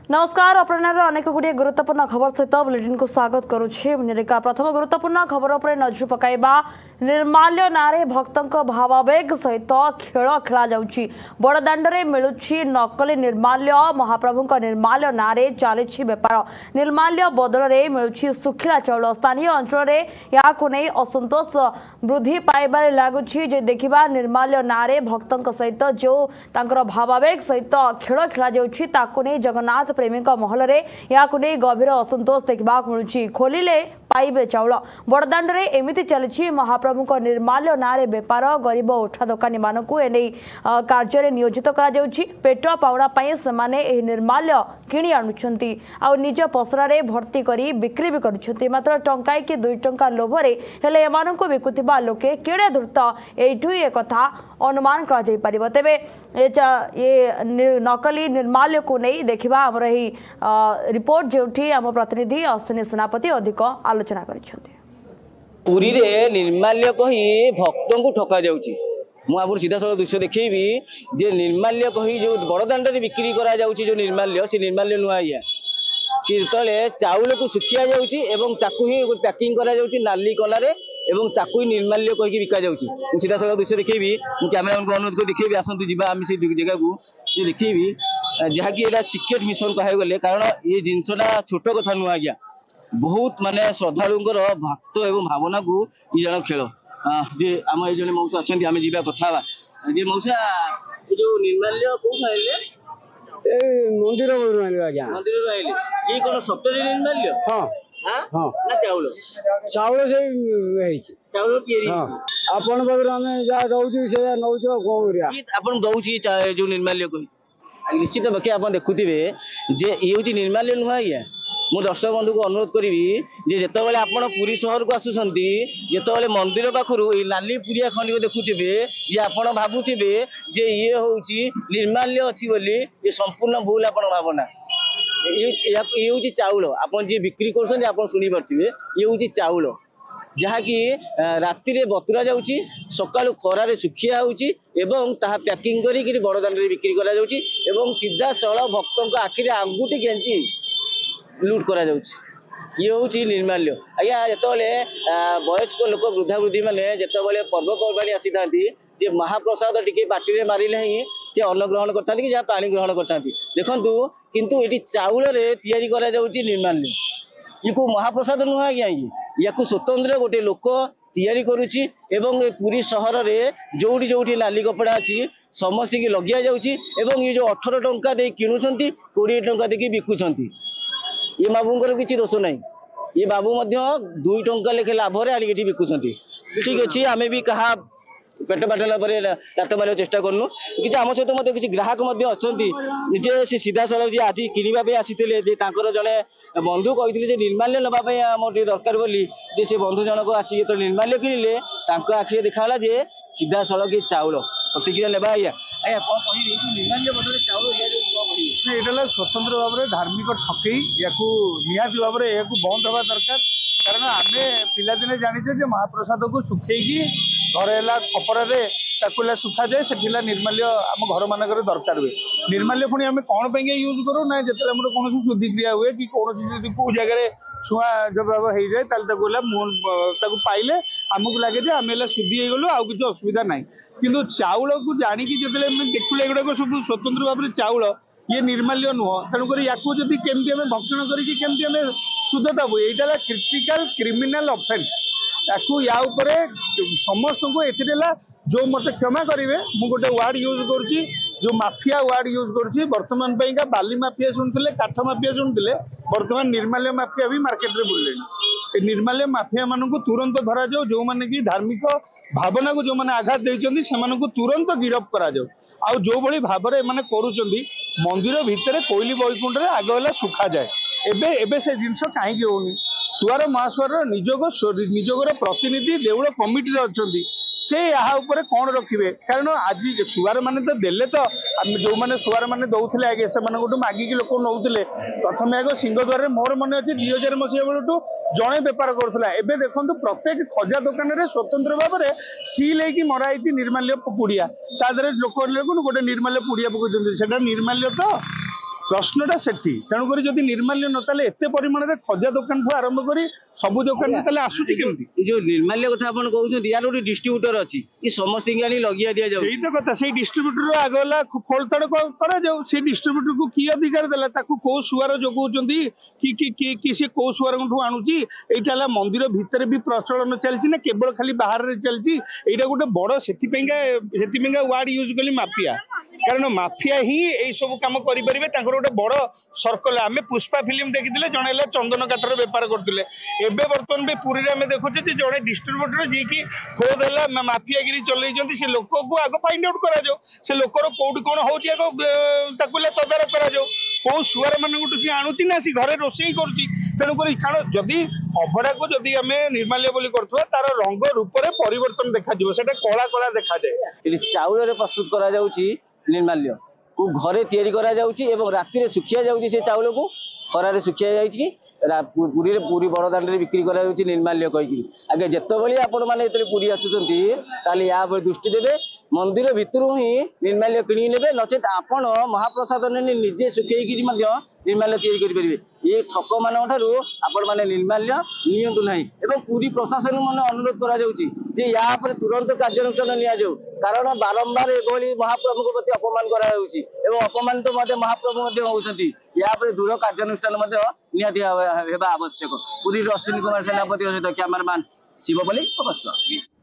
नमस्कार अपराह्न अनेक गुड़िए गुरुत्वपूर्ण खबर सहित बुलेटिन को स्वागत करुच्छे निरिका प्रथम गुरुत्वपूर्ण खबर पर नजर पकाइबा निर्माल्य नारे भक्तों भावावेग सहित खेल खेला जाउछि बड़दाण्डरे मिलुछि नकली निर्माल्य महाप्रभु निर्माल्य नारे चली बेपार निर्माल्य बदल में मिलुछि सुखिला चाउल स्थानीय अंचल याकु नहीं असंतोष वृद्धि पाइबार लगुछि जे देखिबा निर्माल्य नारे भक्तों सहित जो तांकर भावावेग सहित खेल खेला जाउछि ताकु नहीं जगन्नाथ प्रेमी महल में गभीर असंतोष देखा मिलूँ खोलिले पाइबे चाउल बड़दाण्डरे एमिति चली महाप्रभु निर्माल्य नारे बेपार गरीब उठा दोकानी मानू एने कार्य नियोजित पेट पाउना से निर्माल्य किणी आणुंट आ निज पसरारे भर्ती करी बिक्री भी कर मात्र टंकाई कि 2 टंका लोभरे हेले एमानंकु बिकुथिबा लोके केड़े धूर्त एठु ए कथा अनुमान करा जाई परिबो तेबे ये नकली निर्माल्य को नहीं देखिबा हमर एही रिपोर्ट जोठी हम प्रतिनिधि अश्विनी सेनापति अधिक आलोचना करिसेंती। पुरी रे निर्माल्य कही भक्तों को ठका जाउची मुझे सीधा सड़क दृश्य देखी जे निर्माल्य कही जो बड़दाण्ड रे बिक्री करा जाउची जो निर्माल्य से निर्माल्य नुआ या सी तले चाउल को सुखिया जाउची एवं ताकू ही पैकिंग करा जाउची नाली कलारे एवं ताकू ही निर्माल्य कही बिका जाउची सीधा सड़क दृश्य देखी कैमेरामैन को अनुरोध कर देखी आसतु जीवा आम से जगह को देखी जहाँकि एटा सिक्रेट मिशन कह गले कारण ये जिनसटा छोट कथा नुआ आज्ञा बहुत माने श्रद्धालुंकर भक्त एवं भावना को ये जन खेल जे आम ये जने मौसा अच्छा आम जा कथा जे मौसा जो निर्माल्य कौन आइले मंदिर आज्ञा मंदिर आइले ये कौन सप्तरी निर्माल्य हाँ हाँ ना चाउल चाउल से चाउल किए आपण पाखरे आम जहाँ दौचु से नौ कौन करिया आपन दउची जो निर्माल्य कही निश्चित पक्षे आप देखुवे जे ये हूँ निर्माल्य नुह ये मु दर्शक बंधु को अनुरोध करी जे जेतेबेले आपण पुरी शहर को आसुछंती जेतेबेले मंदिर पाखरु ई नाली पुरिया खंडी को देखुथिबे जे आपण भाबुथिबे जे ये होउची निर्माल्य अछि बोली ये संपूर्ण भूल आपण भावना ये होउची चाउल आपण जे बिक्री करछन आपण सुनी परथिबे ये होउची चाउल जहाँ कि राति रे बतुरा जाउची सकाळु खरारे सुखिया होउची एवं ताहा पैकिंग करी बड़दाण्ड रे बिक्री करा जाउची एवं सीधा सळ भक्तों आखिरे आंगुठी गेंची लुट करा जाउची ये हूँ निर्माल्य आज्ञा जिते वयस्क लोक वृद्धा वृद्धि मैंने जिते पर्वपर्वाणी आसी था जे महाप्रसाद टी पार्टी मारे ही से अन्न ग्रहण करता कि जहाँ पानी ग्रहण करता देखु किंतु ये चाउल तैयारी करा जाउची निर्माल्य ये को महाप्रसाद नुह आज्ञा या स्वतंत्र गोटे लोक तैयारी करुच्ची एवं पुरी सहर में जोटी जोटी नाली कपड़ा अच्छी समस्त की लगिया जाउची एवं ये जो 18 टंका दे किणुंट 20 टंका देखिए बिकुंट ये बाबूंर किसी दोष ना ये बाबू 2 टंका लेखे लाभ आगे बिकुंट ठीक अच्छे आम भी कहा पेट बाटला लात मारे चेष्टा करूँ कि आम सहित मत किसी ग्राहक अच्छा जे सी सीधा सड़क जी आज किणवाई आसी जड़े बंधु कही निर्माल्य नापी आम दरकार बोली जे से बंधु जनक आसी जो निर्माल्य किणिले आखिरे देखा जे सीधा सड़क चाउल प्रतिक्रिया लेवा आज्ञा आज्ञा कौन कह निर्माल्य बदले चाउल ये स्वतंत्र भाव में धार्मिक ठकई या निहाती भाव में यह बंद हवा दरकार कारण आम पिलादिने जाचे महाप्रसाद को सुखई घर है खपर सुखा जाए से निर्माल्य आम घर मानक दरकार हुए निर्माल्य पुणी आम कौन पे यूज करूँ ना जो कौन शुद्धिक्रिया हुए कि कौन कौ जगह छुआ जब हो जाए पाइले आमको लगे आम शुद्धि हो गलु आउ किसी असुविधा ना कि चाउल को जाणिकी जो देखुले एगुड़ाक सब स्वतंत्र भाव में चाउल ये निर्माल्य नुह तेणुक या केमती आम भक्षण करके शुद्धता हुए यहाँ क्रिटिकल क्रिमिनाल ऑफेंस या समस्त को एला जो मत क्षमा करेंगे मु गोटे वार्ड यूज करुच्ची जो माफिया वार्ड यूज करुच्ची बर्तमान बाली माफिया शुणुते काठ माफिया शुणुते बर्तमान निर्माल्य माफिया भी मार्केट में बुले निर्माल्य माफिया मान को तुरंत धरा जाओ जो मैंने कि धार्मिक भावना को जो मैंने आघात देते से तुरंत गिरफ्त करा जाओ आउ जो भली भाव में करुँच मंदिर भितर कोईली वैकुंठ में आग है सुखा जाए एबे एबे से जिनस कहीं होनी सुआर महासुआर निजोगर प्रतिनिधि देउल कमिटी अच्छा से यहाँ कौन रखिए कारण आज सुआर मैंने तो देले तो जो मैंने सुआर मैंने दौले आगे से मागिकी लोक नौते प्रथम आगे सिंहद्वार मोर मन अच्छे 2000 मसीहा बेलू जड़े बेपार करूला एवं देखो प्रत्येक खजा दुकान में स्वतंत्र भाव में सील होगी मराई निर्माल्य पुड़िया तादर लोक गोटे निर्माल्य पुड़िया पकाते निर्माल्य तो ପ୍ରଶ୍ନଟା ସେଠି। ତେଣୁକରି ଯଦି ନିର୍ମାଲ୍ୟ ନ ତାହେଲେ ଏତେ ପରିମାଣରେ ଖଜା ଦୋକାନଠୁ ଆରମ୍ଭ କରି ସବୁ ଦୋକାନରେ ତାହେଲେ ଆସୁଛି କେମିତି? ଏ ଯୋଉ ନିର୍ମାଲ୍ୟ କଥା ଆପଣ କହୁଛନ୍ତି ୟାର ଗୋଟେ ଡିଷ୍ଟ୍ରିବ୍ୟୁଟର ଅଛି କି ସମସ୍ତଙ୍କୁ ଆଣି ଲଗିଆ ଦିଆଯାଉଛି। ସେଇ ତ କଥା, ସେଇ ଡିଷ୍ଟ୍ରିବ୍ୟୁଟର ଆଗ ହେଲା ଖୋଳତାଡ଼ କରାଯାଉ। ସେଇ ଡିଷ୍ଟ୍ରିବ୍ୟୁଟରକୁ କି ଅଧିକାର ଦେଲା? ତାକୁ କୋଉ ସୁଆର ଯୋଗଉଛନ୍ତି କି ସେ କୋଉ ସୁଆରଙ୍କଠୁ ଆଣୁଛି? ଏଇଟା ହେଲା ମନ୍ଦିର ଭିତରେ ବି ପ୍ରଚଳନ ଚାଲିଛି ନା କେବଳ ଖାଲି ବାହାରରେ ଚାଲିଛି? ଏଇଟା ଗୋଟେ ବଡ ସେଥିପାଇଁକା ୱାର୍ଡ ୟୁଜ କଲି ମାଫିଆ। କାରଣ ମାଫିଆ ହିଁ ଏଇ ସବୁ କାମ କରିପାରିବେ। ତାଙ୍କର ଗୋଟେ ବଡ ସର୍କଲ। ଆମେ ପୁଷ୍ପା ଫିଲ୍ମ ଦେଖିଥିଲେ, ଜଣେ ହେଲା ଚନ୍ଦନ କାଠର ବେପାର କରୁଥିଲେ। ଏବେ ବର୍ତ୍ତମାନ ବି ପୁରୀରେ ଆମେ ଦେଖୁଛେ ଯେ ଜଣେ ଡିଷ୍ଟ୍ରିବ୍ୟୁଟର ଯିଏକି ଖୋଦ ହେଲା ମାଫିଆଗିରି ଚଲେଇଛନ୍ତି। ସେ ଲୋକକୁ ଆଗ ଫାଇଣ୍ଡ ଆଉଟ୍ କରାଯାଉ, ସେ ଲୋକର କୋଉଠି କଣ ହଉଛି ଆଗ ତାକୁ ହେଲା ତଦାରଖ କରାଯାଉ। କୋଉ ସୁଆର ମାନଙ୍କଠୁ ସେ ଆଣୁଛି ନା ସେ ଘରେ ରୋଷେଇ କରୁଛି? ତେଣୁକରି କାରଣ ଯଦି ଅଭଡାକୁ ଯଦି ଆମେ ନିର୍ମାଲ୍ୟ ବୋଲି କରୁଥିବା ତାର ରଙ୍ଗ ରୂପରେ ପରିବର୍ତ୍ତନ ଦେଖାଯିବ, ସେଟା କଳା କଳା ଦେଖାଯାଏ। ଏଠି ଚାଉଳରେ ପ୍ରସ୍ତୁତ କରାଯାଉଛି ନିର୍ମାଲ୍ୟ କୁ ଘରେ ତିଆରି କରାଯାଉଛି ଏବଂ ରାତିରେ ଶୁଖିଆ ଯାଉଛି। ସେ ଚାଉଳକୁ ଖରାରେ ଶୁଖିଆ ଯାଇଛି କି ପୁରୀ ବଡ଼ ଦାଣ୍ଡରେ ବିକ୍ରି କରାଯାଉଛି ନିର୍ମାଲ୍ୟ କହିକି। ଆଜ୍ଞା ଯେତେବେଳେ ଆପଣ ମାନେ ଯେତେବେଳେ ପୁରୀ ଆସୁଛନ୍ତି ତାହେଲେ ୟା ଉପରେ ଦୃଷ୍ଟି ଦେବେ। ମନ୍ଦିର ଭିତରୁ ହିଁ ନିର୍ମାଲ୍ୟ କିଣିକି ନେବେ, ନଚେତ ଆପଣ ମହାପ୍ରସାଦ ନେଇ ନିଜେ ଶୁଖେଇକିରି ମଧ୍ୟ ନିର୍ମାଲ୍ୟ ତିଆରି କରିପାରିବେ। ଏ ଠକ ମାନଙ୍କ ଠାରୁ ଆପଣ ମାନେ ନିର୍ମାଲ୍ୟ ନିଅନ୍ତୁ ନାହିଁ। ଏବଂ ପୁରୀ ପ୍ରଶାସନକୁ ମାନେ ଅନୁରୋଧ କରାଯାଉଛି ଯେ ୟା ଉପରେ ତୁରନ୍ତ କାର୍ଯ୍ୟାନୁଷ୍ଠାନ ନିଆଯାଉ। କାରଣ ବାରମ୍ବାର ଏଭଳି ମହାପ୍ରଭୁଙ୍କ ପ୍ରତି ଅପମାନ କରାଯାଉଛି ଏବଂ ଅପମାନିତ ମଧ୍ୟ ମହାପ୍ରଭୁ ମଧ୍ୟ ହଉଛନ୍ତି। ୟା ଉପରେ ଦୃଢ କାର୍ଯ୍ୟାନୁଷ୍ଠାନ ମଧ୍ୟ ନିହାତି ହେବା ଆବଶ୍ୟକ। ପୁରୀରୁ ଅଶ୍ୱିନୀ କୁମାର ସେନାପତିଙ୍କ ସହିତ କ୍ୟାମେରାମ୍ୟାନ ଶିବପଲ୍ଲୀ।